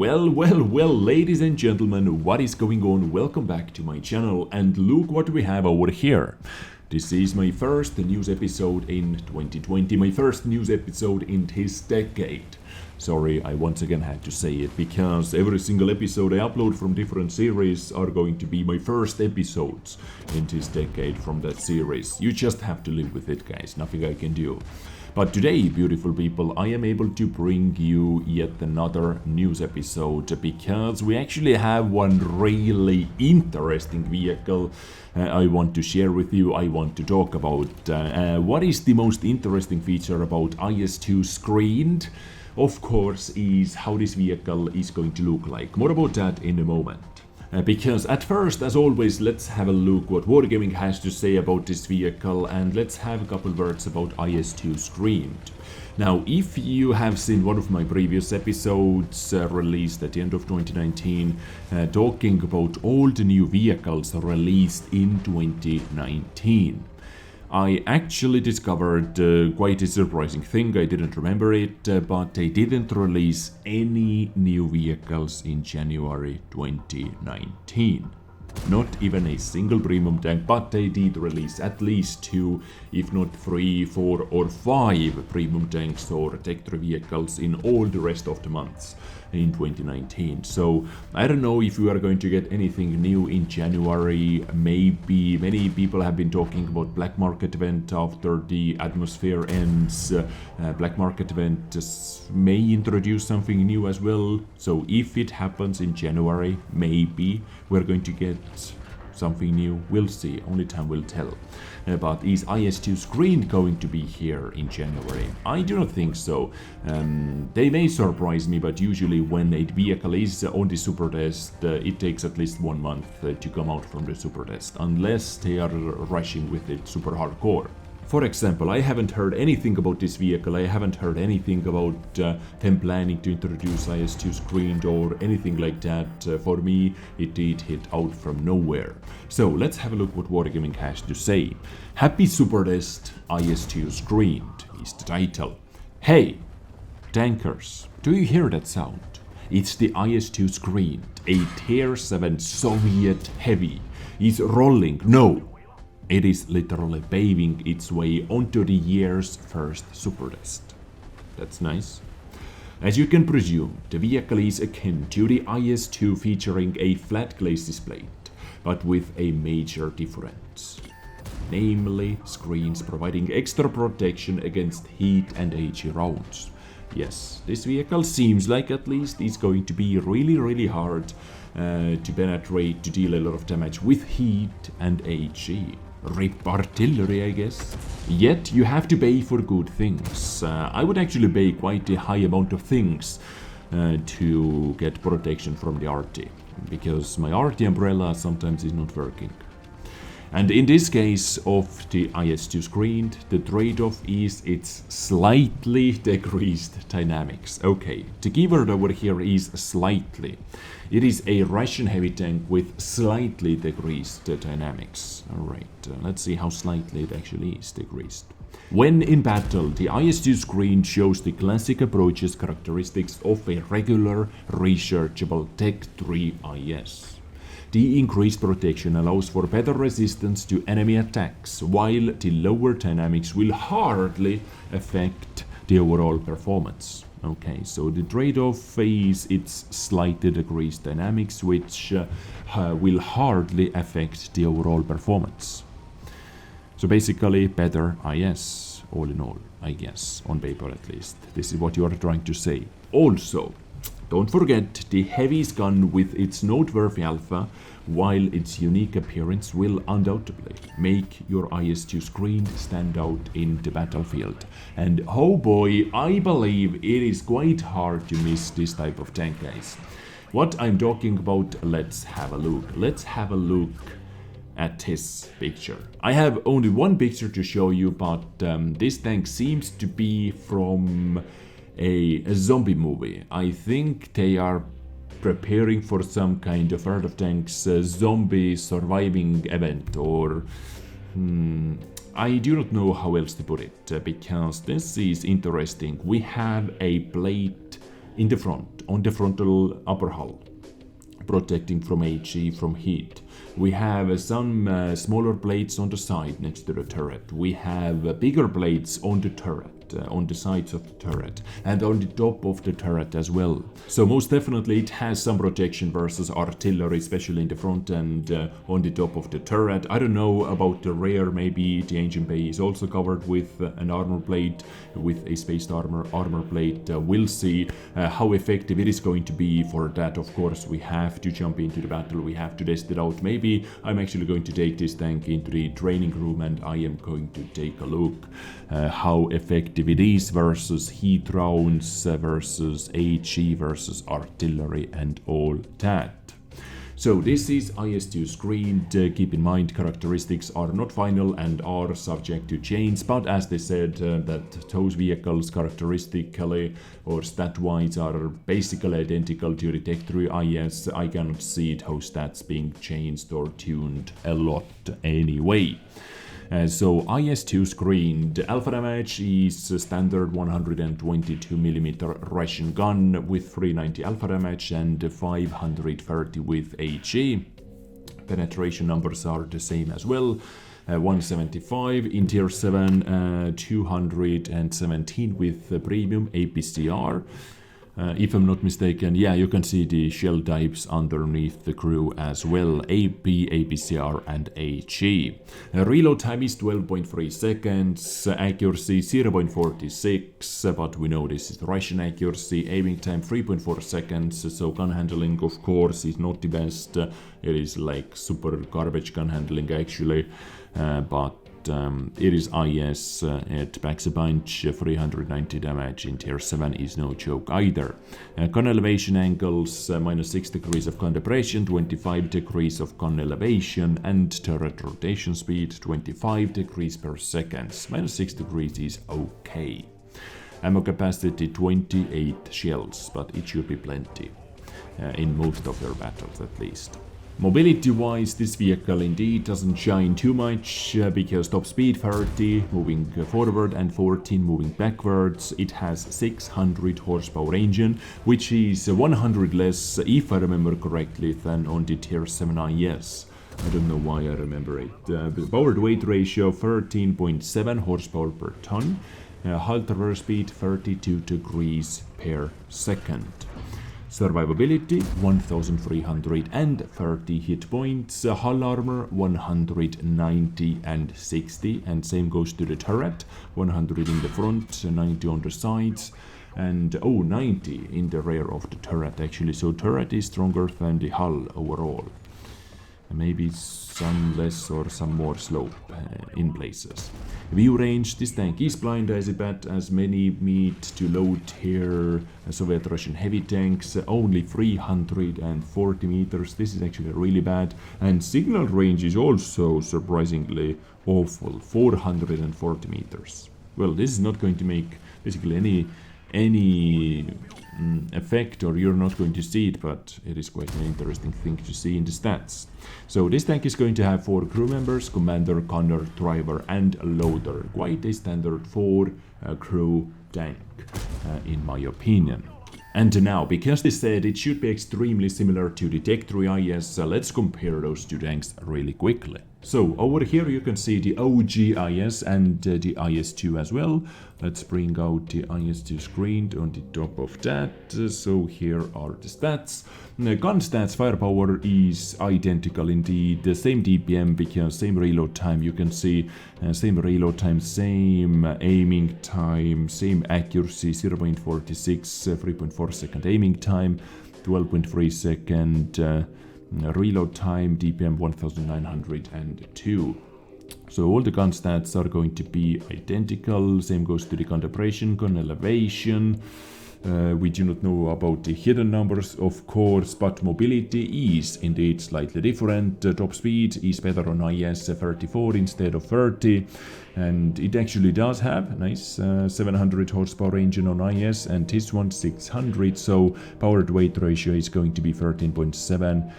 Well, ladies and gentlemen, what is going on? Welcome back to my channel, and look what we have over here. This is my first news episode in 2020, my first news episode in this decade. Sorry, I once again had to say it, because every single episode I upload from different series are going to be my first episodes in this decade from that series. You just have to live with it, guys, nothing I can do. But today, beautiful people, I am able to bring you yet another news episode, because we actually have one really interesting vehicle I want to share with you, I want to talk about. What is the most interesting feature about IS-2 screened? Of course, is how this vehicle is going to look like. More about that in a moment. Because at first, as always, let's have a look what Wargaming has to say about this vehicle, and let's have a couple words about IS-2 screened. Now, if you have seen one of my previous episodes released at the end of 2019, talking about all the new vehicles released in 2019, I actually discovered quite a surprising thing. I didn't remember it, but they didn't release any new vehicles in January 2019. Not even a single premium tank, but they did release at least 2, if not 3, 4 or 5 premium tanks or Tech 3 vehicles in all the rest of the months in 2019. So I don't know if we are going to get anything new in January. Maybe many people have been talking about black market event after the atmosphere ends. Black market event may introduce something new as well. So if it happens in January, maybe we're going to get something new. We'll see, only time will tell. But is IS-2 screened going to be here in January? I do not think so. They may surprise me, but usually when a vehicle is on the super test, it takes at least 1 month to come out from the super test, unless they are rushing with it super hardcore. For example, I haven't heard anything about this vehicle, I haven't heard anything about them planning to introduce IS-2 screened or anything like that. For me, it did hit out from nowhere. So let's have a look what Wargaming has to say. Happy Super Test, IS-2 screened is the title. Hey, tankers, do you hear that sound? It's the IS-2 screened. A Tier 7 Soviet heavy is rolling. No! It is literally paving its way onto the year's first super test. That's nice. As you can presume, the vehicle is akin to the IS-2 featuring a flat glacis plate, but with a major difference. Namely, screens providing extra protection against heat and HE rounds. Yes, this vehicle seems like at least it's going to be really hard to penetrate, to deal a lot of damage with heat and HE. RIP artillery, I guess. Yet you have to pay for good things. I would actually pay quite a high amount of things to get protection from the RT, because my RT umbrella sometimes is not working. And in this case of the IS-2 screened, the trade-off is its slightly decreased dynamics. Okay, the keyword over here is slightly. It is a Russian heavy tank with slightly decreased dynamics. Alright, let's see how slightly it actually is decreased. When in battle, the IS-2 screen shows the classic approach's characteristics of a regular rechargeable Tech 3 IS. The increased protection allows for better resistance to enemy attacks, while the lower dynamics will hardly affect the overall performance. Okay, so the trade-off is its slightly decreased dynamics, which will hardly affect the overall performance. So basically, better IS, all in all, I guess, on paper at least. This is what you are trying to say. Also, don't forget the heavy's gun with its noteworthy alpha, while its unique appearance will undoubtedly make your IS-2 screen stand out in the battlefield. And oh boy, I believe it is quite hard to miss this type of tank, guys. What I'm talking about, let's have a look. Let's have a look at this picture. I have only one picture to show you, but this tank seems to be from a zombie movie. I think they are preparing for some kind of Earth of Tanks zombie surviving event, or I do not know how else to put it, because this is interesting. We have a plate in the front, on the frontal upper hull, protecting from HE, from heat. We have some smaller plates on the side next to the turret. We have bigger plates on the turret, on the sides of the turret, and on the top of the turret as well. So most definitely it has some protection versus artillery, especially in the front and on the top of the turret. I don't know about the rear, maybe the engine bay is also covered with an armor plate, with a spaced armor plate. We'll see how effective it is going to be. For that, of course, we have to jump into the battle, we have to test it out. Maybe I'm actually going to take this tank into the training room and I am going to take a look how effective it is versus heat rounds, versus HE, versus artillery and all that. So this is IS-2 screened. Keep in mind characteristics are not final and are subject to change, but as they said that those vehicles characteristically or stat-wise are basically identical to the Tech 3 IS, I cannot see those stats being changed or tuned a lot anyway. So IS-2 screened. Alpha damage is standard 122mm Russian gun with 390 alpha damage and 530 with HE. Penetration numbers are the same as well. 175 in tier 7, 217 with premium APCR. If I'm not mistaken, yeah, you can see the shell types underneath the crew as well, AP, APCR and HE. Reload time is 12.3 seconds, accuracy 0.46, but we know this is Russian accuracy. Aiming time 3.4 seconds, so gun handling of course is not the best. It is like super garbage gun handling actually, but it is IS, it packs a punch, 390 damage in tier 7 is no joke either. Gun elevation angles, minus 6 degrees of gun depression, 25 degrees of gun elevation, and turret rotation speed 25 degrees per second. Minus 6 degrees is okay. Ammo capacity 28 shells, but it should be plenty in most of your battles at least. Mobility-wise, this vehicle indeed doesn't shine too much because top speed 30 moving forward and 14 moving backwards. It has 600 horsepower engine, which is 100 less, if I remember correctly, than on the tier 7 IS. I don't know why I remember it. The power to weight ratio 13.7 horsepower per ton. Hull traverse speed 32 degrees per second. Survivability 1330 hit points, hull armor 190 and 60, and same goes to the turret, 100 in the front, 90 on the sides, and 90 in the rear of the turret actually, so turret is stronger than the hull overall. Maybe some less or some more slope in places. View range, this tank is blind as bad as many mid to low tier Soviet Russian heavy tanks, only 340 meters, this is actually really bad, and signal range is also surprisingly awful, 440 meters. Well, this is not going to make basically any effect, or you're not going to see it, but it is quite an interesting thing to see in the stats. So this tank is going to have 4 crew members, commander, gunner, driver and loader. Quite a standard 4 crew tank in my opinion. And now, because they said it should be extremely similar to the Tech 3 IS, let's compare those two tanks really quickly. So over here you can see the OG IS and the IS-2 as well. Let's bring out the IS-2 screen on the top of that. So here are the stats. Gun stats, firepower is identical indeed. The same DPM because same reload time, you can see same reload time, same aiming time, same accuracy, 0.46, 3.4 second aiming time, 12.3 second reload time, DPM 1902. So all the gun stats are going to be identical. Same goes to the gun depression, gun elevation. We do not know about the hidden numbers, of course, but mobility is indeed slightly different. Top speed is better on IS 34 instead of 30, and it actually does have a nice 700 horsepower engine on IS, and this one 600, so power to weight ratio is going to be 13.7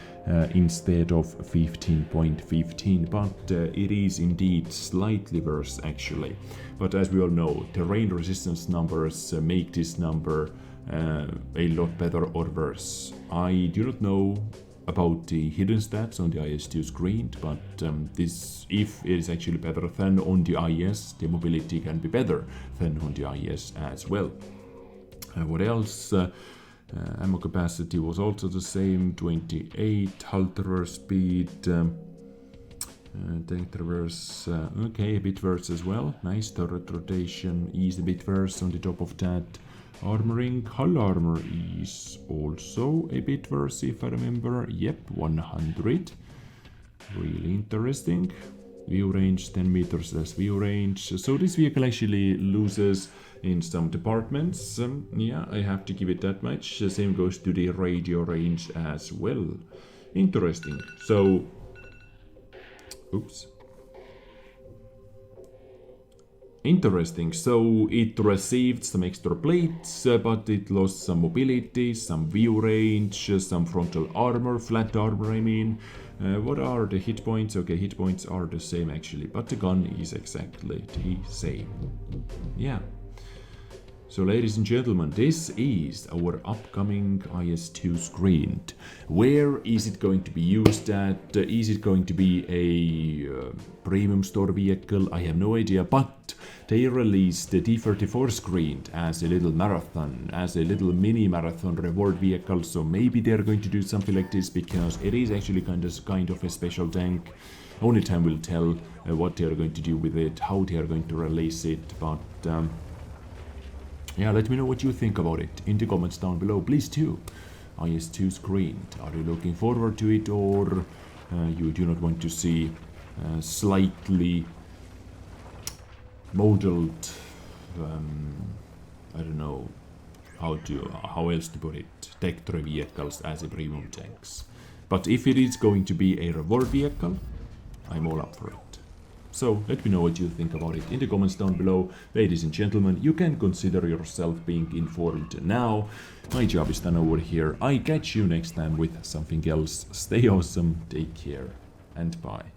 instead of 15.15, but it is indeed slightly worse actually. But as we all know, terrain resistance numbers make this number a lot better or worse. I do not know about the hidden stats on the IS-2 screen, but this, if it is actually better than on the IS, the mobility can be better than on the IS as well. What else? Ammo capacity was also the same, 28, hull traverse speed, tank traverse, okay, a bit worse as well, nice, turret rotation is a bit worse on the top of that. Armoring, hull armor is also a bit worse if I remember, yep, 100, really interesting. View range, 10 meters less view range, so this vehicle actually loses in some departments, yeah, I have to give it that much. The same goes to the radio range as well. Interesting. So, oops. Interesting. So it received some extra plates, but it lost some mobility, some view range, some frontal armor, flat armor I mean. What are the hit points? Okay, hit points are the same actually, but the gun is exactly the same. Yeah. So ladies and gentlemen, this is our upcoming IS-2 screen. Where is it going to be used at? Is it going to be a premium store vehicle? I have no idea, but they released the D34 screen as a little marathon, as a little mini marathon reward vehicle, so maybe they're going to do something like this because it is actually kind of a special tank. Only time will tell what they are going to do with it, how they are going to release it, but yeah, let me know what you think about it in the comments down below, please too. IS-2 screen, are you looking forward to it, or you do not want to see slightly modeled, I don't know how else to put it, tech 3 vehicles as a premium tanks. But if it is going to be a reward vehicle, I'm all up for it. So let me know what you think about it in the comments down below. Ladies and gentlemen, you can consider yourself being informed now. My job is done over here. I catch you next time with something else. Stay awesome, take care, and bye.